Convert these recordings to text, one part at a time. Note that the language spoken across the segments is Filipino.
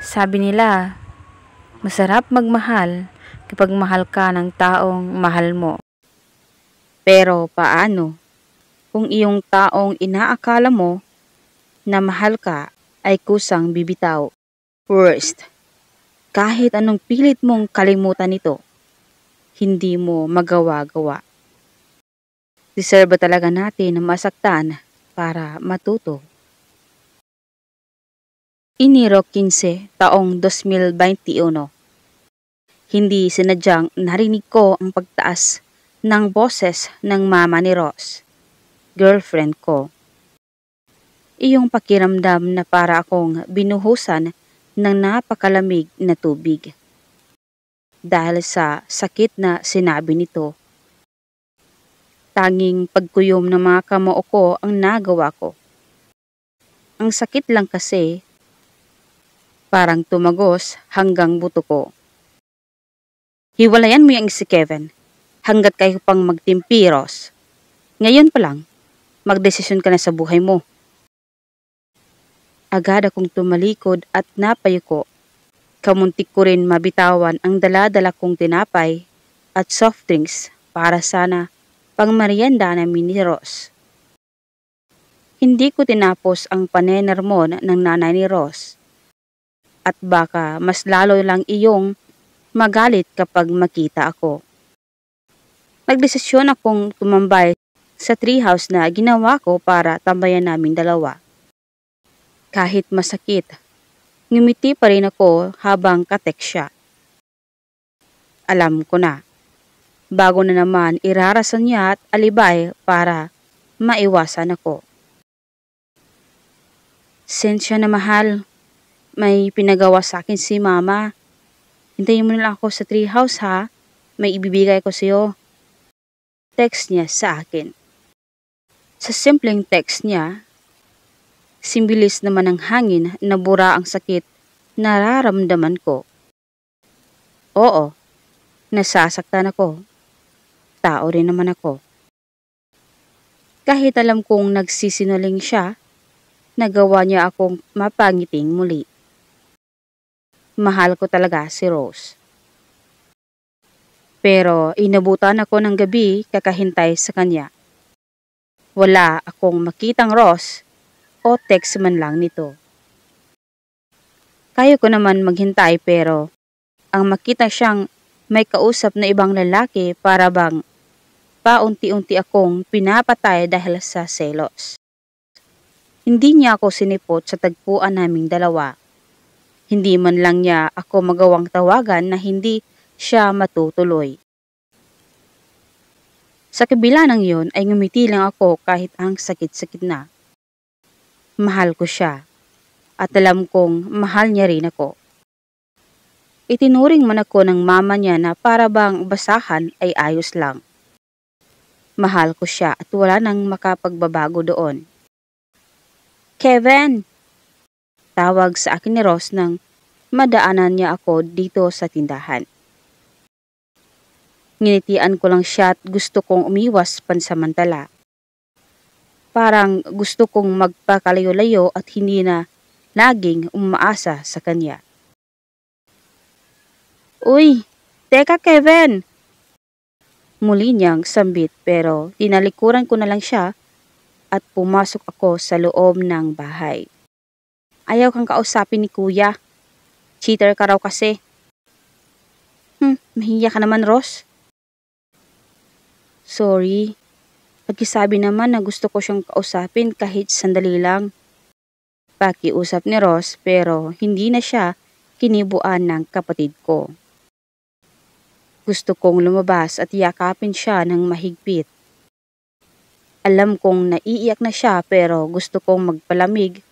Sabi nila, masarap magmahal kapag mahal ka ng taong mahal mo. Pero paano kung iyong taong inaakala mo na mahal ka ay kusang bibitaw? Worst, kahit anong pilit mong kalimutan ito, hindi mo magawa-gawa. Deserve ba talaga natin na masaktan para matuto? Enero 15, taong 2021. Hindi sinadyang narinig ko ang pagtaas ng boses ng mama ni Ross, girlfriend ko. Iyong pakiramdam na para akong binuhusan ng napakalamig na tubig. Dahil sa sakit na sinabi nito. Tanging pagkuyom ng mga kamao ko ang nagawa ko. Ang sakit lang kasi, parang tumagos hanggang buto ko. Hiwalayan mo yung si Kevin, hanggat kayo pang magtimpiros. Ngayon pa lang, magdesisyon ka na sa buhay mo. Agad akong tumalikod at napayuko. Kamuntik ko rin mabitawan ang dala-dala kong tinapay at soft drinks para sana pang merienda namin ni Ross. Hindi ko tinapos ang panenermon ng nanay ni Ross. At baka mas lalo lang iyong magalit kapag makita ako. Nagdesisyon akong tumambay sa treehouse na ginawa ko para tambayan namin dalawa. Kahit masakit, ngumiti pa rin ako habang katext siya. Alam ko na, bago na naman irarasan niya at alibay para maiwasan ako. Sensya na mahal, may pinagawa sa akin si mama. Hintayin mo na lang ako sa treehouse ha, may ibibigay ko sa'yo. Text niya sa akin. Sa simpleng text niya, simbilis naman ng hangin na bura ang sakit nararamdaman ko. Oo, nasasaktan ako. Tao rin naman ako. Kahit alam kong nagsisinungaling siya, nagawa niya akong mapangiting muli. Mahal ko talaga si Rose. Pero inabutan ako ng gabi kakahintay sa kanya. Wala akong makitang Rose o text man lang nito. Kaya ko naman maghintay pero ang makita siyang may kausap na ibang lalaki para bang paunti-unti akong pinapatay dahil sa selos. Hindi niya ako sinipot sa tagpuan naming dalawa. Hindi man lang niya ako magawang tawagan na hindi siya matutuloy. Sa kabila ng yun ay ngumiti lang ako kahit ang sakit-sakit na. Mahal ko siya at alam kong mahal niya rin ako. Itinuring man ako ng mama niya na para bang basahan ay ayos lang. Mahal ko siya at wala nang makapagbabago doon. Kevin! Tawag sa akin ni Ross nang madaanan niya ako dito sa tindahan. Nginitian ko lang siya at gusto kong umiwas pansamantala. Parang gusto kong magpakalayo-layo at hindi na laging umaasa sa kanya. Uy, teka Kevin! Muli niyang sambit pero tinalikuran ko na lang siya at pumasok ako sa loob ng bahay. Ayaw kang kausapin ni kuya. Cheater ka raw kasi. Mahiya ka naman, Ross. Sorry. Pagkisabi naman na gusto ko siyang kausapin kahit sandali lang. Pakiusap ni Ross pero hindi na siya kinibuan ng kapatid ko. Gusto kong lumabas at yakapin siya ng mahigpit. Alam kong naiiyak na siya pero gusto kong magpalamig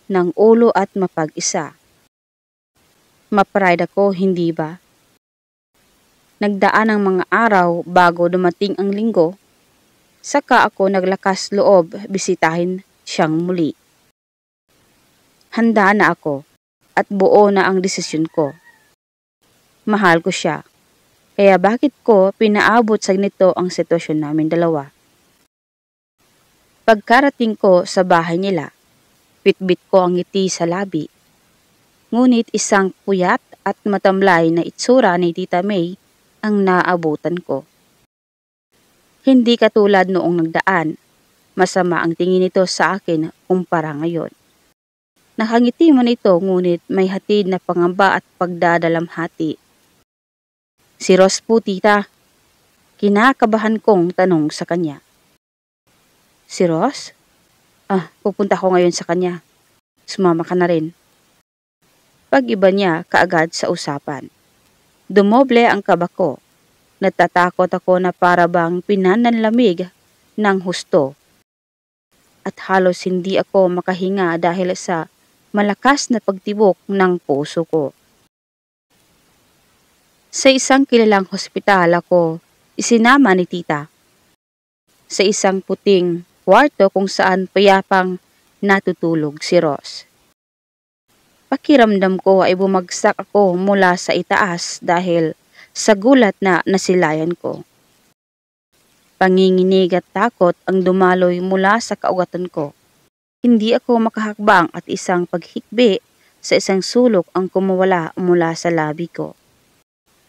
ng ulo at mapag-isa. Ma-pride ako, hindi ba? Nagdaan ang mga araw bago dumating ang linggo, saka ako naglakas loob bisitahin siyang muli. Handa na ako at buo na ang desisyon ko. Mahal ko siya, kaya bakit ko pinaabot sa ganito ang sitwasyon namin dalawa? Pagkarating ko sa bahay nila, bitbit ko ang ngiti sa labi. Ngunit isang puyat at matamlay na itsura ni Tita May ang naabutan ko. Hindi katulad noong nagdaan. Masama ang tingin nito sa akin kumpara ngayon. Nakangiti man ito ngunit may hatid na pangamba at pagdadalamhati. Si Ross po, tita. Kinakabahan kong tanong sa kanya. Si Ross? Pupunta ko ngayon sa kanya. Sumama ka na rin. Pag-iba niya kaagad sa usapan. Dumoble ang kaba ko. Natatakot ako na para bang pinananlamig ng husto. At halos hindi ako makahinga dahil sa malakas na pagtibok ng puso ko. Sa isang kilalang hospital ako isinama ni tita. Sa isang puting kwarto kung saan payapang natutulog si Ross. Pakiramdam ko ay bumagsak ako mula sa itaas dahil sa gulat na nasilayan ko. Panginginig at takot ang dumaloy mula sa kaugatan ko. Hindi ako makahakbang at isang paghikbi sa isang sulok ang kumawala mula sa labi ko.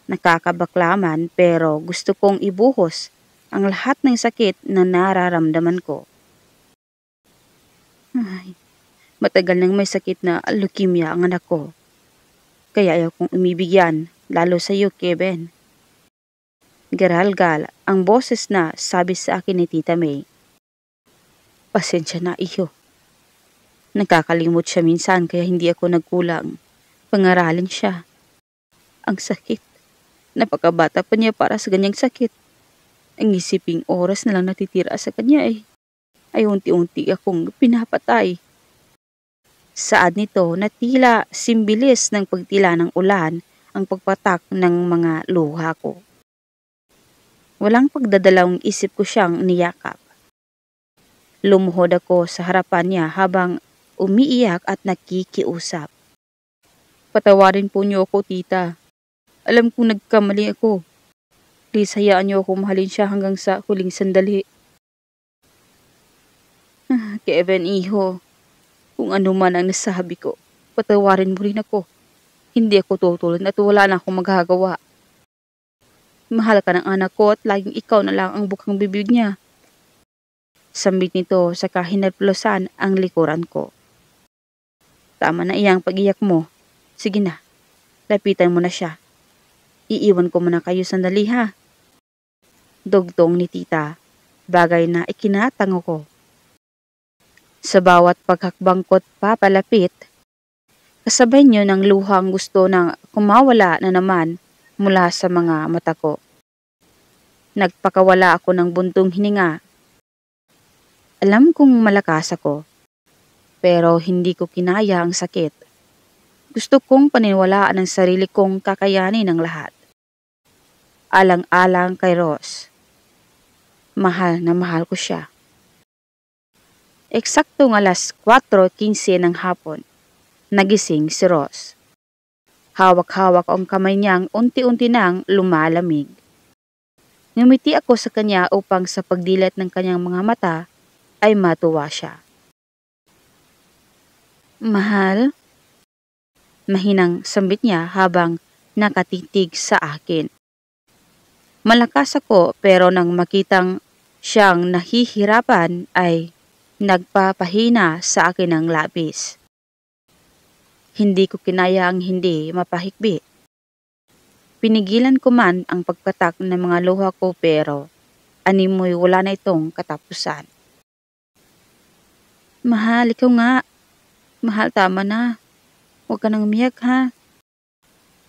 Nakakabaklaman pero gusto kong ibuhos ang lahat ng sakit na nararamdaman ko. Matagal nang may sakit na leukemia ang anak ko. Kaya ayaw kong umibigyan, lalo sa iyo, Kevin. Garalgal ang boses na sabi sa akin ni Tita May. Pasensya na, iho. Nagkakalimot siya minsan kaya hindi ako nagkulang. Pangaralin siya. Ang sakit. Napakabata pa niya para sa ganyang sakit. Ang isiping oras na lang natitira sa kanya ay unti-unti akong pinapatay. Saad nito na tila simbilis ng pagtila ng ulan ang pagpatak ng mga luha ko. Walang pagdadalawang isip ko siyang niyakap. Lumuhod ako sa harapan niya habang umiiyak at nakikiusap. Patawarin po niyo ako, tita. Alam kong nagkamali ako. Please, hayaan niyo ako mahalin siya hanggang sa huling sandali. Kevin, iho. Kung ano man ang nasabi ko, patawarin mo rin ako. Hindi ako tutulad at wala na akong magagawa. Mahal ka ng anak ko at laging ikaw na lang ang bukang bibig niya. Sambit nito sa kahinaplosan ang likuran ko. Tama na iyang pag-iyak mo. Sige na, lapitan mo na siya. Iiwan ko muna kayo sandali ha. Dugtong ni tita, bagay na ikinatango ko. Sa bawat paghakbang ko't papalapit, kasabay niyo ng luhang gusto nang kumawala na naman mula sa mga mata ko. Nagpakawala ako ng buntong hininga. Alam kong malakas ako, pero hindi ko kinaya ang sakit. Gusto kong paniniwalaan ang sarili kong kakayanin ng lahat. Alang-alang kay Ross. Mahal na mahal ko siya. Eksaktong alas 4:15 ng hapon, nagising si Ross. Hawak-hawak ang kamay niyang unti-unti nang lumalamig. Ngumiti ako sa kanya upang sa pagdilat ng kanyang mga mata ay matuwa siya. Mahal? Mahinang sambit niya habang nakatitig sa akin. Malakas ako pero nang makitang siyang nahihirapan ay nagpapahina sa akin ng labis. Hindi ko kinaya ang hindi mapahikbi. Pinigilan ko man ang pagpatak ng mga luha ko pero animoy wala na itong katapusan. Mahal, ikaw nga. Mahal, tama na. Huwag ka nang umiyak ha.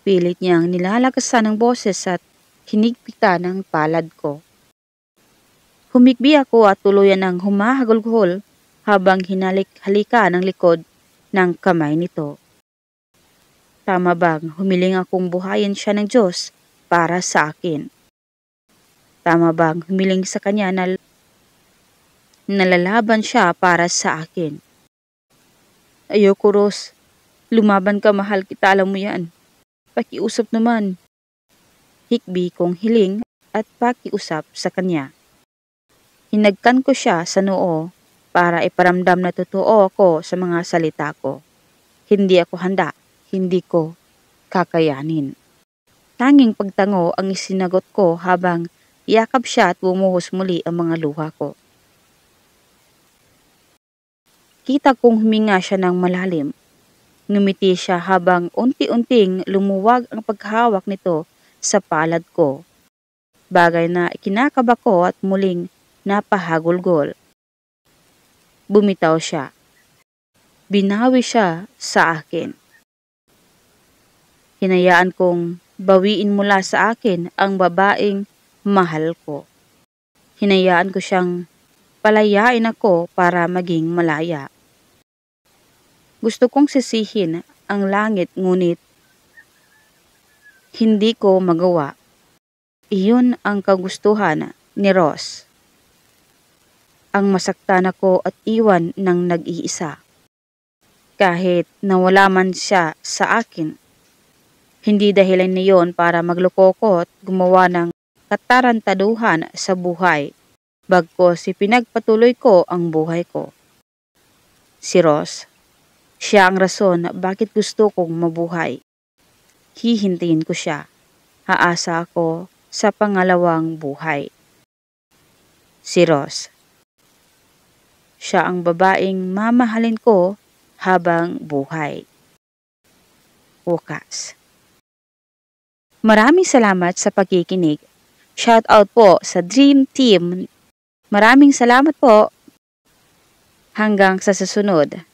Pilit niyang nilalakasan ng boses at hinigpitan ng palad ko. Humikbi ako at tuluyan ng humahagulgol habang hinalik-halika ng likod ng kamay nito. Tama bang humiling akong buhayin siya ng Diyos para sa akin? Tama bang humiling sa kanya na nalalaban siya para sa akin? Ayoko, Ross. Lumaban ka, mahal kita, alam mo yan. Pakiusap naman. Hikbi kong hiling at pakiusap sa kanya. Hinagkan ko siya sa noo para iparamdam na totoo ako sa mga salita ko. Hindi ako handa hindi ko kakayanin. Tanging pagtango ang isinagot ko habang yakap siya at bumuhos muli ang mga luha ko. Kita kong huminga siya ng malalim. Ngumiti siya habang unti-unting lumuwag ang paghawak nito sa palad ko. Bagay na ikinakaba ko at muling napahagulgol. Bumitaw siya. Binawi siya sa akin. Hinayaan kong bawiin mula sa akin ang babaeng mahal ko. Hinayaan ko siyang palayain ako para maging malaya. Gusto kong sisihin ang langit ngunit hindi ko magawa. Iyon ang kagustuhan ni Ross. Ang masaktan ako at iwan ng nag-iisa. Kahit nawala man siya sa akin. Hindi dahilan niyon para magloko ko at gumawa ng katarantaduhan sa buhay. Bagkus ipinagpatuloy ko ang buhay ko. Si Ross, siya ang rason bakit gusto kong mabuhay. Hihintayin ko siya. Aasa ako sa pangalawang buhay. Si Ross. Siya ang babaeng mamahalin ko habang buhay. Wakas. Maraming salamat sa pagkikinig. Shout out po sa Dream Team. Maraming salamat po. Hanggang sa susunod.